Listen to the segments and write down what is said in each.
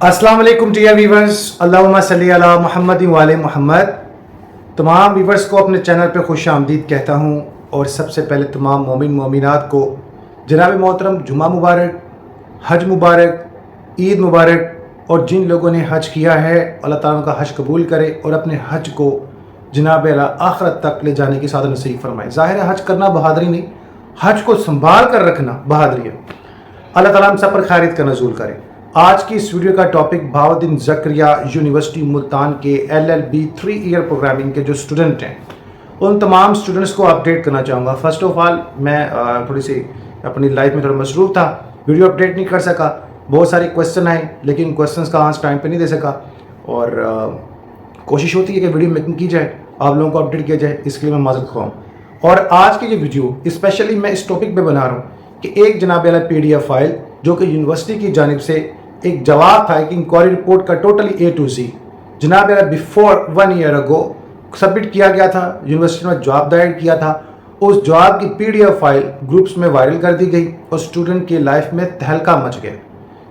अस्सलाम वालेकुम dear viewers, अल्लाहुम्मा सल्ली अला मुहम्मद वाले मोहम्मद। तमाम व्यूवर्स को अपने चैनल पे खुश आमदीद कहता हूँ और सबसे पहले तमाम मोमिन मोमिनात को जनाब मोहतरम जुमा मुबारक, हज मुबारक, ईद मुबारक। और जिन लोगों ने हज किया है अल्लाह ताला उनका हज कबूल करे और अपने हज को जनाब अला आखिरत तक ले जाने की सादत नसीब फरमाए। ज़ाहिर है हज करना बहादरी नहीं, हज को संभाल कर रखना बहादरी है। अल्लाह ताला हम सब पर खैरियत का नज़ूल करे। आज की इस वीडियो का टॉपिक बहाउद्दीन ज़करिया यूनिवर्सिटी मुल्तान के LLB 3 ईयर प्रोग्रामिंग के जो स्टूडेंट हैं उन तमाम स्टूडेंट्स को अपडेट करना चाहूँगा। फर्स्ट ऑफ ऑल मैं थोड़ी सी अपनी लाइफ में थोड़ा मसरूफ़ था, वीडियो अपडेट नहीं कर सका। बहुत सारे क्वेश्चन आए लेकिन क्वेश्चंस का आंसर टाइम पे नहीं दे सका और कोशिश होती है कि वीडियो मेकिंग की जाए, आप लोगों को अपडेट किया जाए, इसके लिए मैं माज़रत ख़्वाह हूँ। और आज की ये वीडियो स्पेशली मैं इस टॉपिक पे बना रहा हूँ कि एक जनाब वाला PDF फाइल जो कि यूनिवर्सिटी की जानिब से एक जवाब था एक इंक्वायरी रिपोर्ट का टोटली A to Z जनाब वाला बिफोर 1 ईयर अगो सबमिट किया गया था, यूनिवर्सिटी में जवाब दायर किया था। उस जवाब की PDF फाइल ग्रुप्स में वायरल कर दी गई और स्टूडेंट की लाइफ में तहलका मच गया।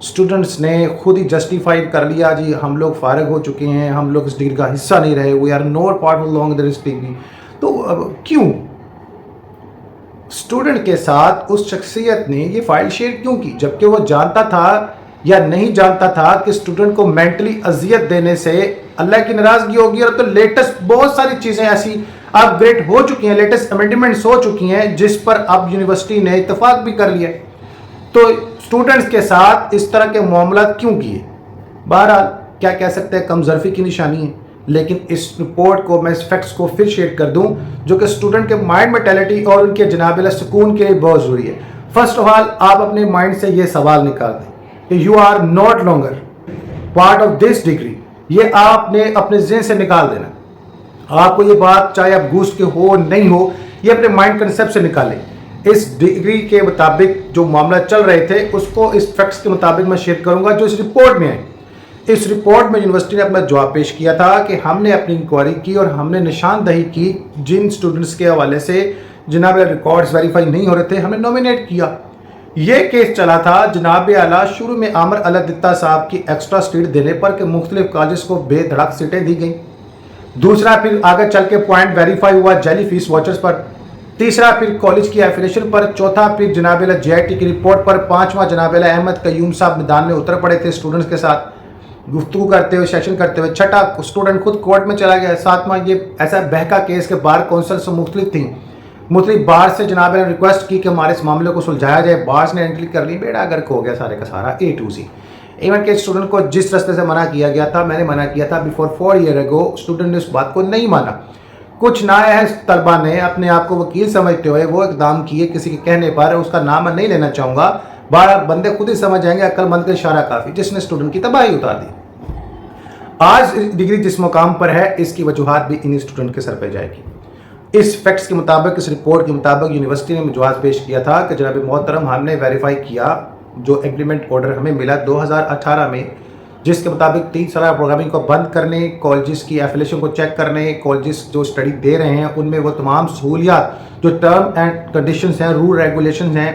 स्टूडेंट्स ने खुद ही जस्टिफाई कर लिया, जी हम लोग फारिग हो चुके हैं, हम लोग इस डिग्री का हिस्सा नहीं रहे, we are not part long this degree. तो क्यों स्टूडेंट के साथ उस शख्सियत ने ये फाइल शेयर क्यों की, जबकि वो जानता था या नहीं जानता था कि स्टूडेंट को मेंटली अजियत देने से अल्लाह की नाराजगी होगी। और तो लेटेस्ट बहुत सारी चीज़ें ऐसी अपग्रेड हो चुकी हैं, लेटेस्ट अमेंडमेंट्स हो चुकी हैं जिस पर अब यूनिवर्सिटी ने इत्तेफाक भी कर लिया। तो स्टूडेंट्स के साथ इस तरह के मामला क्यों किए? बहरहाल क्या कह सकते हैं, कमजोरी की निशानी है। लेकिन इस रिपोर्ट को मैं इस फैक्ट्स को फिर शेयर कर दूं जो कि स्टूडेंट के माइंड मेंटालिटी और उनके जनाब सुकून के लिए बहुत ज़रूरी है। फर्स्ट ऑफ ऑल आप अपने माइंड से ये सवाल निकाल दें कि you are not longer part of this degree. ये आपने अपने जहन से निकाल देना। आपको ये बात चाहे आप घूस के हो नहीं हो, ये अपने माइंड कंसेप्ट से निकालें। इस डिग्री के मुताबिक जो मामला चल रहे थे उसको इस फैक्ट्स के मुताबिक मैं शेयर करूंगा जो इस रिपोर्ट में है। इस रिपोर्ट में यूनिवर्सिटी ने अपना जवाब पेश किया था कि हमने अपनी इंक्वायरी की और हमने निशानदही की जिन स्टूडेंट्स के हवाले से जनाब रिकॉर्ड्स वेरीफाई नहीं हो रहे थे, हमने नॉमिनेट किया। ये केस चला था जनाब आला शुरू में आमर अलदित्ता साहब की एक्स्ट्रा सीट देने पर कि मुख्तलिफ कॉलेज को बेधड़क सीटें दी गई। दूसरा फिर आगे चल के पॉइंट वेरीफाई हुआ जेली फीस वॉचर्स पर। तीसरा फिर कॉलेज की एफिलेशन पर। चौथा फिर जनाब JIT की रिपोर्ट पर। पांचवा जनाब अहमद कयूम साहब मैदान में उतर पड़े थे स्टूडेंट्स के साथ गुफ्तगू करते हुए, सेशन करते हुए। छठा स्टूडेंट खुद कोर्ट में चला गया। सातवां ये ऐसा बहका केस के बार कौंसल से मुख्तलिफ थी, मुख्तलिफ बार से जनाब ने रिक्वेस्ट की कि हमारे इस मामले को सुलझाया जाए। बार्स ने एंट्री कर ली, बेड़ा गर्क हो गया सारे का सारा A to Z। इवन के स्टूडेंट को जिस रास्ते से मना किया गया था, मैंने मना किया था बिफोर 4 ईयर अगो, स्टूडेंट ने उस बात को नहीं माना। कुछ नाअहल तलबा ने अपने आप को वकील समझते हुए वो इकदाम किए किसी के कहने पर, उसका नाम मैं नहीं लेना चाहूँगा, 12 बंदे खुद ही समझ जाएंगे, अक्लमंद का इशारा काफ़ी, जिसने स्टूडेंट की तबाही उतार दी। आज डिग्री जिस मुकाम पर है इसकी वजूहात भी इन्हीं स्टूडेंट के सर पे जाएगी। इस फैक्ट्स के मुताबिक, इस रिपोर्ट के मुताबिक यूनिवर्सिटी ने जवाब पेश किया था कि जनाब मोहतरम हमने वेरीफाई किया जो एग्रीमेंट ऑर्डर हमें मिला 2018 में, जिसके मुताबिक 3 साल प्रोग्रामिंग को बंद करने, कॉलेजेस की एफिलेशन को चेक करने, कॉलेजेस जो स्टडी दे रहे हैं उनमें वो तमाम सहूलियात जो टर्म एंड कंडीशंस हैं, रूल रेगुलेशंस हैं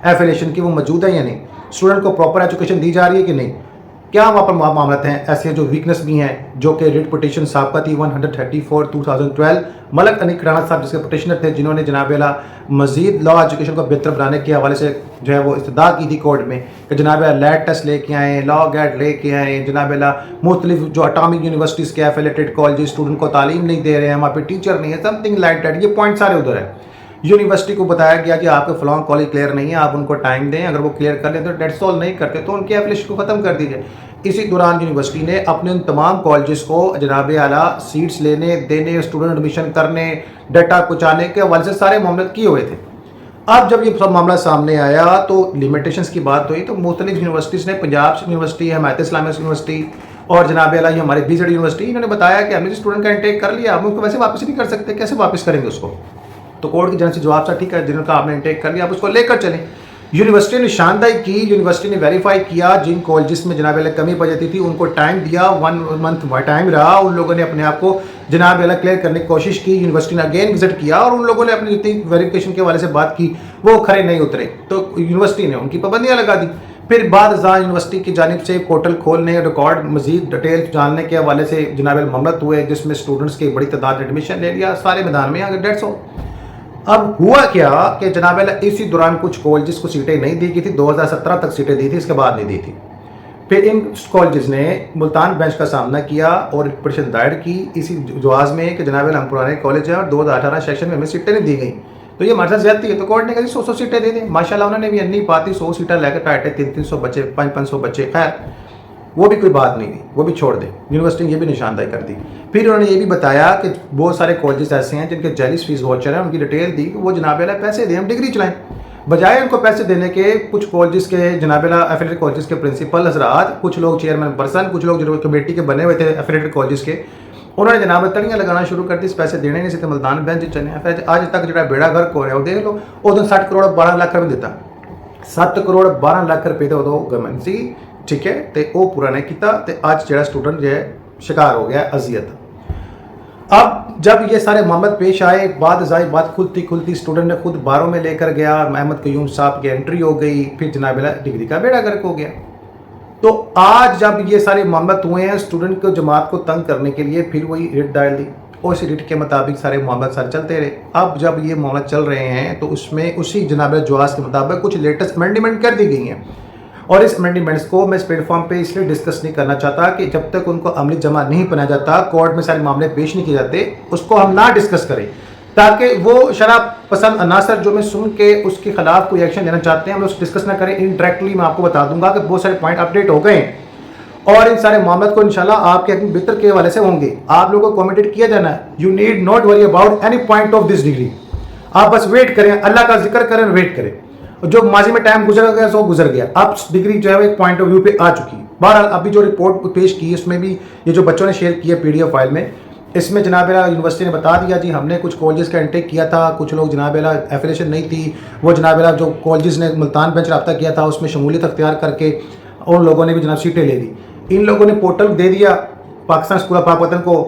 एफिलेशन की, वो मौजूद है या नहीं, स्टूडेंट को प्रॉपर एजुकेशन दी जा रही है कि नहीं, क्या वहाँ पर मामला हैं। ऐसे जो वीकनेस भी हैं जो कि रिट पिटीशन साहब थी 134 2012 मलक अनिक राणा साहब जिसके पिटिशनर थे, जिन्होंने जनाब अला मजीद लॉ एजुकेशन को बेहतर बनाने के हवाले से जो है वो इस्तदा की थी कोर्ट में कि जनाब लैट टेस्ट लेके आएँ, लॉ गैट लेके आएँ, जनाब अला मुख्तलिफ जो अटामिक यूनिवर्सिटीज़ के एफिलेटेड कॉलेज स्टूडेंट को तालीम नहीं दे रहे हैं, वहाँ पर टीचर नहीं है, समथिंग लाइक दैट। ये पॉइंट सारे उधर है। यूनिवर्सिटी को बताया गया कि आपके फलां कॉलेज क्लियर नहीं है, आप उनको टाइम दें, अगर वो क्लियर कर लें तो डेट सॉल्व नहीं करते तो उनके एफिलेशन को ख़त्म कर दीजिए। इसी दौरान यूनिवर्सिटी ने अपने उन तमाम कॉलेजेस को जनाब आला सीट्स लेने देने, स्टूडेंट एडमिशन करने, डाटा पहुँचाने के हवाले से सारे मामले किए हुए थे। अब जब ये सब मामला सामने आया तो लिमिटेशंस की बात हुई तो मुख्तलिफ यूनिवर्सिटीज़ ने, पंजाब यूनिवर्सिटी, हमायत इस्लामिया यूनिवर्सिटी और जनाब आला ये हमारे BZ यूनिवर्सिटी, इन्होंने बताया कि हमने स्टूडेंट का इंटेक कर लिया, हम उसको वैसे वापस नहीं कर सकते, कैसे वापस करेंगे उसको। तो कोर्ट की जानब से जवाब था ठीक है, जिनका आपने इंटेक कर लिया आप उसको लेकर चलें। यूनिवर्सिटी ने निशानदाही की, यूनिवर्सिटी ने वेरीफाई किया जिन कॉलेजेस में जनाब कमी पड़ जाती थी उनको टाइम दिया, 1 मंथ टाइम रहा, उन लोगों ने अपने आप को जनाब क्लियर करने की कोशिश की। यूनिवर्सिटी ने अगेन विजिट किया और उन लोगों ने अपनी जितनी वेरिफिकेशन के हवाले से बात की वो खरे नहीं उतरे तो यूनिवर्सिटी ने उनकी पाबंदियाँ लगा दी। پھر بعد ازاں یونیورسٹی کی جانب سے پورٹل کھولنے ریکارڈ مزید ڈیٹیل جاننے کے حوالے سے جناب معاملات ہوئے جس میں اسٹوڈنٹس کی بڑی تعداد نے ایڈمیشن لے لیا سارے میدان میں آگے 150. اب ہوا کیا کہ جناب اسی دوران کچھ کالجز کو سیٹیں نہیں دی گئی تھی, 2017 تک سیٹیں دی تھی, اس کے بعد نہیں دی تھی. پھر ان کالجز نے ملتان بینچ کا سامنا کیا اور ایک پٹیشن دائر کی اسی جواز میں کہ جناب ہم پرانے کالج ہیں اور 2018 سیشن میں ہمیں سیٹیں نہیں دی گئیں تو یہ ہمارے ساتھ زیادتی ہے. تو کورٹ نے کہا 100 سیٹیں دے دیں. ماشاءاللہ انہوں نے بھی انی پاتی 100 سیٹیں لے کر 300 بچے 500 بچے, خیر وہ بھی کوئی بات نہیں تھی, وہ بھی چھوڑ دیں. یونیورسٹی نے یہ بھی نشاندہی کر دی. پھر انہوں نے یہ بھی بتایا کہ بہت سارے کالجز ایسے ہیں جن کے جیلیس فیس واچر ہیں, ان کی ڈیٹیل دی کہ وہ جناب پیسے دیں ہم ڈگری چلائیں. بجائے ان کو پیسے دینے کے کچھ کالجز کے جناب ایفیلیٹڈ کالجز کے پرنسپل حضرات, کچھ لوگ چیئرمین پرسن, کچھ لوگ جو کمیٹی کے بنے ہوئے تھے ایفیلیٹڈ کالجز کے, انہوں نے جناب تڑیاں لگانا شروع کر دی. پیسے دینے نہیں سے ملتان بینچ چلے ہیں. آج تک جو بیڑا گھر کو رہا ہے وہ دیکھ لو, وہ تو 60 کروڑ 12 لاکھ روپے دیتا, 7 کروڑ 12 لاکھ روپے تو گورنمنٹ سی, ٹھیک ہے, تو وہ پورا نہیں کیتا. تو آج جڑا اسٹوڈنٹ جو ہے شکار ہو گیا اذیت. اب جب یہ سارے معاملات پیش آئے, بات کھلتی اسٹوڈنٹ نے خود باروں میں لے کر گیا, محمد قیوم صاحب کی انٹری ہو گئی, پھر جناب ڈگری کا بیڑا گرک ہو گیا. تو آج جب یہ سارے معاملات ہوئے ہیں اسٹوڈنٹ کو جماعت کو تنگ کرنے کے لیے پھر وہی ریٹ ڈال دی اور اسی ریٹ کے مطابق سارے معاملات سارے چلتے رہے. اب جب یہ معاملات چل رہے ہیں تو اس میں اسی جناب جواز کے مطابق کچھ لیٹسٹ امینڈمنٹ کر دی گئی ہیں, اور اس امینڈمنٹس کو میں اس پلیٹ فارم پہ اس لیے ڈسکس نہیں کرنا چاہتا کہ جب تک ان کو عملی جمع نہیں بنایا جاتا, کورٹ میں سارے معاملے پیش نہیں کیے جاتے, اس کو ہم نہ ڈسکس کریں تاکہ وہ شراب پسند عناصر جو میں سن کے اس کے خلاف کوئی ایکشن لینا چاہتے ہیں ہم اس ڈسکس نہ کریں. انڈائریکٹلی میں آپ کو بتا دوں گا کہ بہت سارے پوائنٹ اپڈیٹ ہو گئے ہیں اور ان سارے معاملات کو انشاءاللہ آپ کے بہتر کے حوالے سے ہوں گے. آپ لوگوں کو کمیٹڈ کیا جانا ہے. You need not worry about any point of this degree. آپ بس ویٹ کریں, اللہ کا ذکر کریں, ویٹ کریں. جو ماضی میں ٹائم گزر گیا سو گزر گیا, اب ڈگری جو ہے ایک پوائنٹ آف ویو پہ آ چکی. بہرحال ابھی جو رپورٹ پیش کی اس میں بھی یہ جو بچوں نے شیئر کیا PDF فائل میں, اس میں جناب یونیورسٹی نے بتا دیا جی ہم نے کچھ کالجز کا انٹیک کیا تھا, کچھ لوگ جناب ایفیلیشن نہیں تھی, وہ جناب جو کالجز نے ملتان بینچ رابطہ کیا تھا اس میں شمولیت اختیار کر کے ان لوگوں نے بھی جناب سیٹیں لے لی. ان لوگوں نے پورٹل دے دیا پاکستان اسکول آف پاک وطن کو,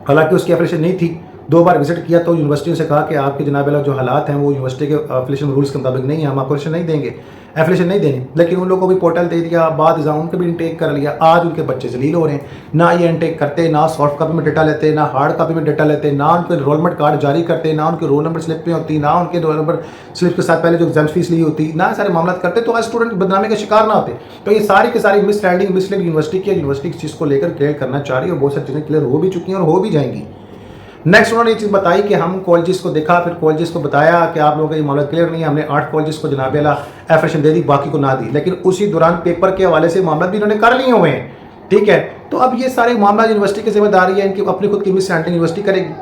حالانکہ اس کی ایفیلیشن نہیں تھی. 2 بار وزٹ کیا تو یونیورسٹی سے کہا کہ آپ کے جناب جو حالات ہیں وہ یونیورسٹی کے ایفیلیشن رولز کے مطابق نہیں ہیں, ہم ایفیلیشن نہیں دیں گے, ایفیلیشن نہیں دینی. لیکن ان لوگوں کو بھی پورٹل دے دیا, بعد ان کے بھی انٹیک کر لیا. آج ان کے بچے ذلیل ہو رہے ہیں, نہ یہ انٹیک کرتے, نہ سافٹ کاپی میں ڈیٹا لیتے, نہ ہارڈ کاپی میں ڈیٹا لیتے, نہ ان کے انرولمنٹ کارڈ جاری کرتے, نہ ان کے رول نمبر سلپ پہ ہوتی, نہ ان کے رول نمبر سلپ کے ساتھ پہلے جو ایگزام فیس لی ہوتی, نہ سارے معاملات کرتے تو آج اسٹوڈنٹ بدنامی کا شکار نہ ہوتے. تو یہ ساری کی ساری مس لینڈنگ مس لیڈ یونیورسٹی اس چیز کو لے کر کلیئر کرنا چاہ رہی ہے, اور بہت ساری چیزیں کلیئر ہو بھی چکی ہیں اور ہو بھی جائیں گی. نیکسٹ انہوں نے یہ چیز بتائی کہ ہم کالجز کو دیکھا, پھر کالجز کو بتایا کہ آپ لوگوں کا یہ معاملہ کلیئر نہیں ہے, ہم نے 8 کالجز کو جناب ایفیلیشن دے دی, باقی کو نہ دی. لیکن اسی دوران پیپر کے حوالے سے معاملات بھی انہوں نے کر لیے ہوئے ہیں, ٹھیک ہے. تو اب یہ سارے معاملات یونیورسٹی کی ذمہ داری ہے, ان کی اپنی خود کی مس ہینڈلنگ یونیورسٹی کرے گی.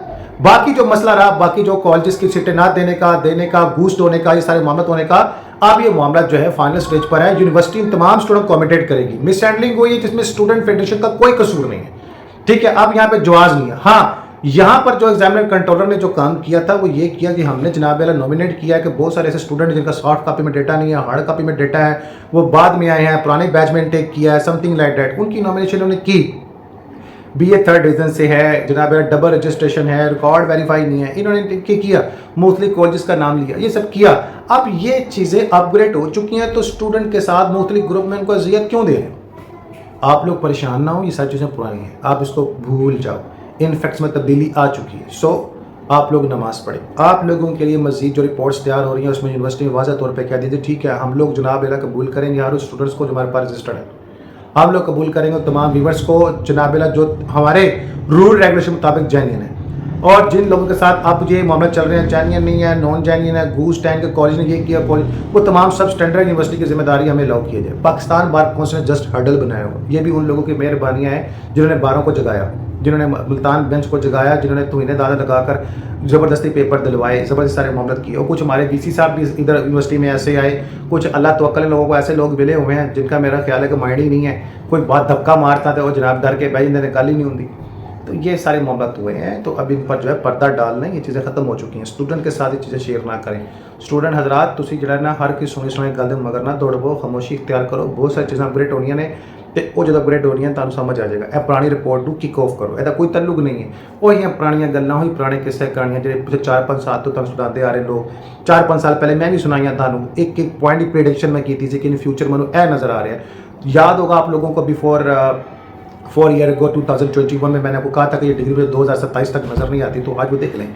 باقی جو مسئلہ رہا, باقی جو کالجز کی سیٹیں نہ دینے کا گوسٹ ہونے کا, یہ سارے معاملات ہونے کا, اب یہ معاملات جو ہے فائنل سٹیج پر ہے. یونیورسٹی ان تمام اسٹوڈنٹ کو اکوموڈیٹ کرے گی. مس ہینڈلنگ ہوئی ہے جس میں اسٹوڈنٹ فیڈریشن کا کوئی قصور نہیں ہے, ٹھیک ہے. اب یہاں پہ جواز نہیں ہے. ہاں یہاں پر جو ایگزامنر کنٹرولر نے جو کام کیا تھا وہ یہ کیا کہ ہم نے جناب نومینیٹ کیا ہے کہ بہت سارے ایسے اسٹوڈنٹ جن کا سافٹ کاپی میں ڈیٹا نہیں ہے, ہارڈ کاپی میں ڈیٹا ہے, وہ بعد میں آئے ہیں, پرانے بیچ میں انٹیک کیا ہے, سم تھنگ لائک دیٹ, ان کی نومینیشن انہوں نے کی. BA 3rd ڈویژن سے ہے, جناب ڈبل رجسٹریشن ہے, ریکارڈ ویریفائی نہیں ہے, انہوں نے کیا مختلف کالجز کا نام لیا, یہ سب کیا. اب یہ چیزیں اپ گریڈ ہو چکی ہیں تو اسٹوڈنٹ کے ساتھ مختلف گروپ میں ان کو اذیت کیوں دے رہے ہیں؟ آپ لوگ پریشان نہ ہو, یہ ساری چیزیں پرانی ہیں, آپ اس کو بھول جاؤ. ان فیکٹس میں تبدیلی آ چکی ہے. سو آپ لوگ نماز پڑھیں. آپ لوگوں کے لیے مزید جو رپورٹس تیار ہو رہی ہیں اس میں یونیورسٹی میں واضح طور پہ کہہ دیجیے ٹھیک ہے ہم لوگ جناب قبول کریں گے ہر اس اسٹوڈنٹس کو جو ہمارے پاس رجسٹرڈ ہے, ہم لوگ قبول کریں گے تمام ویورس کو جناب جو ہمارے رول ریگولیشن مطابق جینین ہے. اور جن لوگوں کے ساتھ اب یہ معاملہ چل رہے ہیں, جینین نہیں ہے, نان جینین ہے, گوس ٹینک کالج نے یہ کیا, وہ تمام سب اسٹینڈرڈ یونیورسٹی کی ذمہ داری ہمیں لاؤ کیا جائے. پاکستان بار کونسل نے جسٹ ہرڈل بنایا ہوا, یہ بھی ان لوگوں کی مہربانیاں ہیں جنہوں نے باروں کو جگایا, جنہوں نے ملتان بینچ کو جگایا, جنہوں نے توہین دادہ لگا کر زبردستی پیپر دلوائے, زبردستی سارے معاملات کیے. اور کچھ ہمارے VC صاحب بھی ادھر یونیورسٹی میں ایسے آئے, کچھ اللہ توکل لوگوں کو ایسے لوگ ملے ہوئے ہیں جن کا میرا خیال ہے کہ مائنڈ ہی نہیں ہے, کوئی بات دھکا مارتا تھا اور جناب در کے بھائی نے گالی نہیں ہوتی. تو یہ سارے معاملات ہوئے ہیں, تو اب ان پر جو ہے پردہ ڈالنا, یہ چیزیں ختم ہو چکی ہیں. اسٹوڈنٹ کے ساتھ یہ چیزیں شیئر نہ کریں. اسٹوڈنٹ حضرات تسی جڑا نا ہر کی سنی گل دے مگر نہ دوڑو, خاموشی اختیار کرو. بہت ساری چیزیں اپگریڈ ہونی نے, ਤੇ ਉਹ ਜਦੋਂ ਅਪਗ੍ਰੇਡ ਹੋਣੀਆਂ ਤੁਹਾਨੂੰ ਸਮਝ ਆ ਜਾਏਗਾ। ਇਹ ਪੁਰਾਣੀ ਰਿਪੋਰਟ ਨੂੰ ਕਿਕ ਆਫ ਕਰੋ, ਇਹਦਾ ਕੋਈ ਤਾਲੁਕ ਨਹੀਂ ਹੈ। ਉਹੀ ਪੁਰਾਣੀਆਂ ਗੱਲਾਂ, ਉਹੀ ਪੁਰਾਣੇ ਕਿੱਸੇ ਕਹਾਣੀਆਂ ਜਿਹੜੇ ਪਿਛਲੇ 4-5 ਸਾਲ ਤੋਂ ਤੁਹਾਨੂੰ ਸੁਣਾਉਂਦੇ ਆ ਰਹੇ ਲੋਕ। 4-5 ਸਾਲ ਪਹਿਲੇ ਮੈਂ ਵੀ ਸੁਣਾਈਆਂ ਤੁਹਾਨੂੰ, ਇੱਕ ਇੱਕ ਪੁਆਇੰਟ ਦੀ प्रेडिक्शन मैं की थी कि इन फ्यूचर ਮੈਨੂੰ ਇਹ नज़र आ रहा है। याद होगा आप लोगों को बिफोर 4 ईयर अगो 2021 में मैंने आपको कहा था कि ये डिग्री मुझे 2027 तक नज़र नहीं आती। तो आज वो देख लें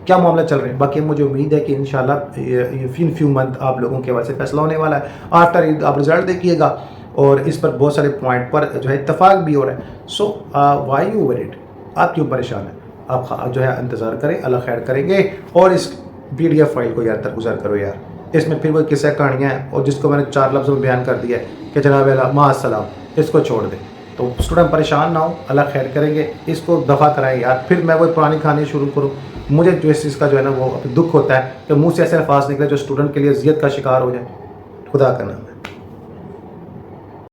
क्या मामला चल रहे हैं। बाकी मुझे उम्मीद है कि इंशाल्लाह इन फ्यू मंथ आप लोगों के वजह से फैसला होने वाला है। आफ्टर ईद आप रिजल्ट देखिएगा और इस पर बहुत सारे पॉइंट पर जो है इत्तेफाक भी हो रहा है। सो वाई यू वरीड, आप क्यों परेशान हैं? आप जो है इंतज़ार करें, अल्लाह खैर करेंगे। और इस PDF फाइल को यार दरगुजर करो यार, इसमें फिर वो किस्सा कहानियाँ हैं और जिसको मैंने 4 लफ्ज़ों में बयान कर दिया है कि जनाब माअस्सलाम, इसको छोड़ दें। तो स्टूडेंट परेशान ना हो, अल्लाह खैर करेंगे। इसको दफ़ा कराएं यार, फिर मैं वो पुरानी कहानी शुरू करूँ। मुझे जो इस चीज़ का जो है ना वो दुख होता है कि मुँह से ऐसे अल्फाज निकले जो स्टूडेंट के लिए अजियत का शिकार हो जाए। खुदा का नाम।